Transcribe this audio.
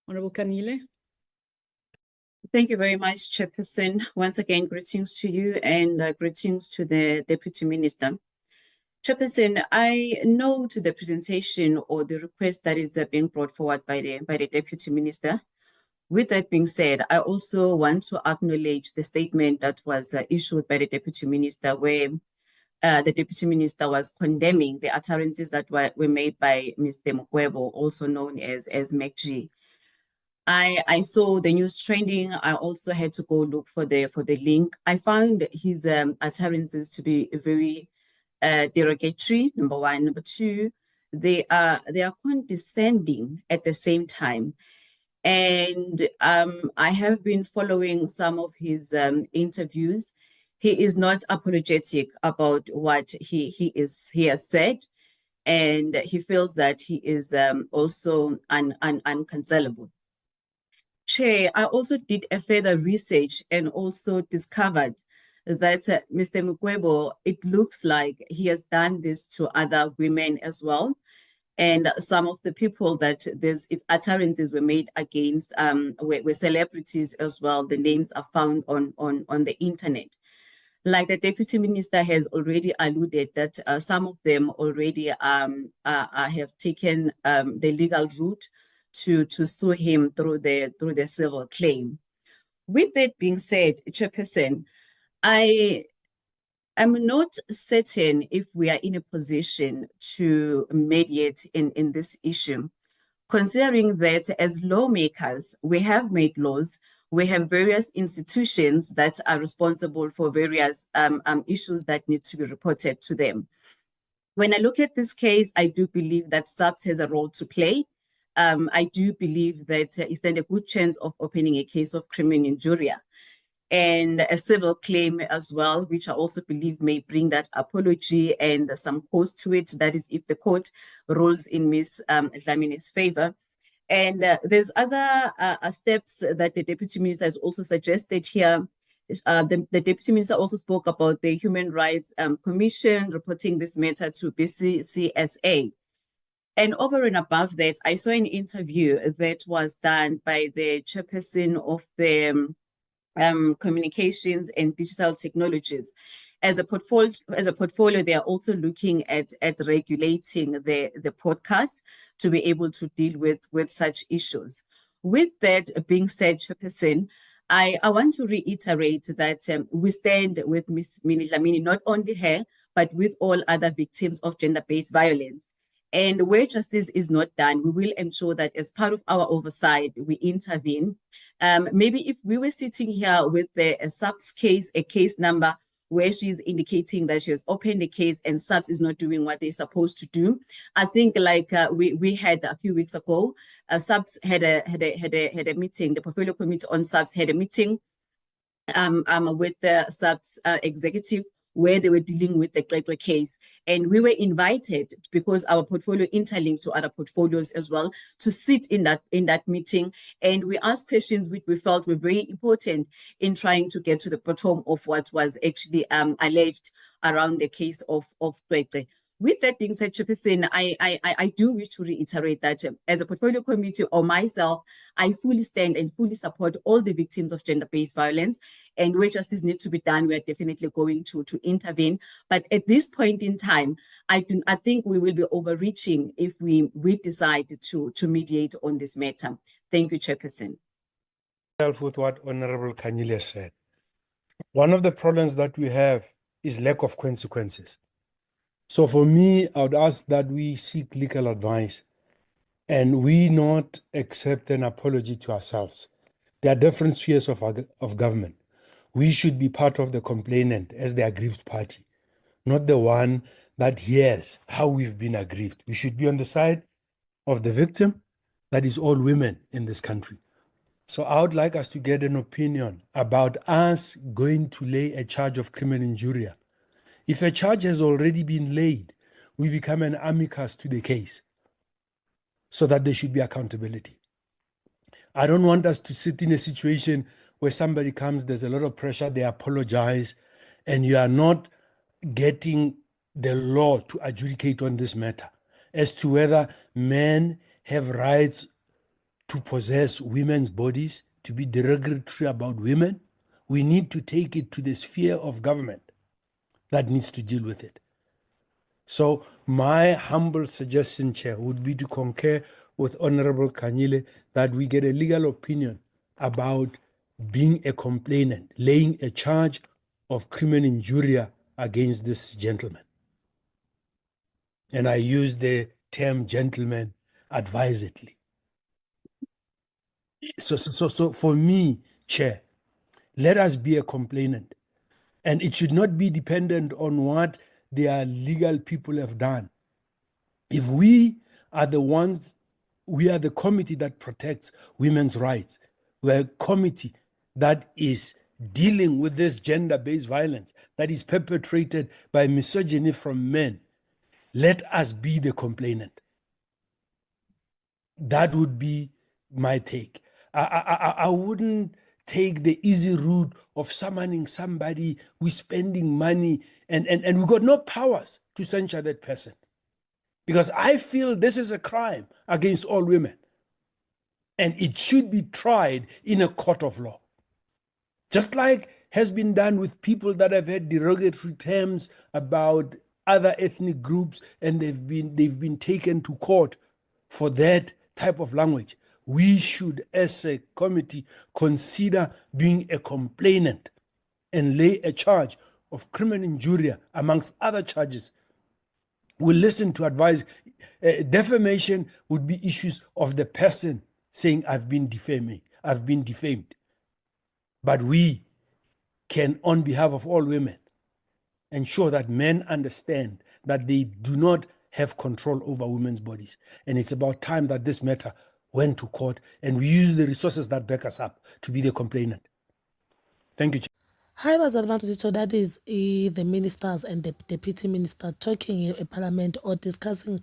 Honorable Kanile. Thank you very much, Chairperson. Once again, greetings to you and greetings to the Deputy Minister. Chairperson, I note the presentation or the request that is being brought forward by the Deputy Minister. With that being said, I also want to acknowledge the statement that was issued by the Deputy Minister, where the Deputy Minister was condemning the utterances that were made by Mr. Mokwebo, also known as MacG. I saw the news trending. I also had to go look for the link. I found his utterances to be very derogatory, number one. Number two, they are condescending at the same time. And I have been following some of his interviews. He is not apologetic about what he has said, and he feels that he is also uncancelable. Chair, I also did a further research and also discovered that Mr. Mokwebo, it looks like he has done this to other women as well. And some of the people that utterances were made against were celebrities as well. The names are found on the internet. Like the Deputy Minister has already alluded that some of them already have taken the legal route to sue him through the civil claim. With that being said, Chairperson, I am not certain if we are in a position to mediate in this issue, considering that as lawmakers, we have made laws, we have various institutions that are responsible for various issues that need to be reported to them. When I look at this case, I do believe that SAPS has a role to play. I do believe that he stands a good chance of opening a case of criminal injuria and a civil claim as well, which I also believe may bring that apology and some cost to it. That is, if the court rules in Ms. Dlamine's favor. And there's other steps that the Deputy Minister has also suggested here. The Deputy Minister also spoke about the Human Rights Commission reporting this matter to BCCSA. And over and above that, I saw an interview that was done by the chairperson of the Communications and Digital Technologies. As a portfolio, they are also looking at regulating the podcast to be able to deal with such issues. With that being said, Chairperson, I want to reiterate that we stand with Ms. Minnie Dlamini, not only her, but with all other victims of gender-based violence. And where justice is not done, we will ensure that as part of our oversight, we intervene. Maybe if we were sitting here with a SAPS case, a case number where she's indicating that she has opened a case and SAPS is not doing what they're supposed to do. I think like we had a few weeks ago, SAPS had a meeting, the portfolio committee on SAPS had a meeting with the SAPS executive where they were dealing with the Xexwe case. And we were invited, because our portfolio interlinks to other portfolios as well, to sit in that meeting. And we asked questions which we felt were very important in trying to get to the bottom of what was actually alleged around the case of Xexwe. With that being said, Chairperson, I do wish to reiterate that as a portfolio committee or myself, I fully stand and fully support all the victims of gender-based violence, and where justice needs to be done, we are definitely going to intervene. But at this point in time, I think we will be overreaching if we decide to mediate on this matter. Thank you, Chairperson. With what Honorable Kanile said, one of the problems that we have is lack of consequences. So for me, I would ask that we seek legal advice and we not accept an apology to ourselves. There are different spheres of government. We should be part of the complainant as the aggrieved party, not the one that hears how we've been aggrieved. We should be on the side of the victim, that is all women in this country. So I would like us to get an opinion about us going to lay a charge of criminal injuria. If a charge has already been laid, we become an amicus to the case so that there should be accountability. I don't want us to sit in a situation where somebody comes, there's a lot of pressure, they apologize, and you are not getting the law to adjudicate on this matter as to whether men have rights to possess women's bodies, to be derogatory about women. We need to take it to the sphere of government that needs to deal with it. So my humble suggestion, Chair, would be to concur with Honorable Kanyile that we get a legal opinion about being a complainant, laying a charge of criminal injuria against this gentleman. And I use the term gentleman advisedly. So for me, Chair, let us be a complainant. And it should not be dependent on what their legal people have done. If we are the ones, we are the committee that protects women's rights. We're a committee that is dealing with this gender-based violence that is perpetrated by misogyny from men. Let us be the complainant. That would be my take. I wouldn't take the easy route of summoning somebody who's spending money and we got no powers to censure that person. Because I feel this is a crime against all women. And it should be tried in a court of law. Just like has been done with people that have had derogatory terms about other ethnic groups and they've been taken to court for that type of language. We should, as a committee, consider being a complainant and lay a charge of criminal injuria amongst other charges. We'll listen to advice. Defamation would be issues of the person saying, I've been defamed. But we can, on behalf of all women, ensure that men understand that they do not have control over women's bodies. And it's about time that this matter went to court and we use the resources that back us up to be the complainant. Thank you, Chair. Hi, Bazali Mamzito. That is the ministers and the deputy minister talking in Parliament or discussing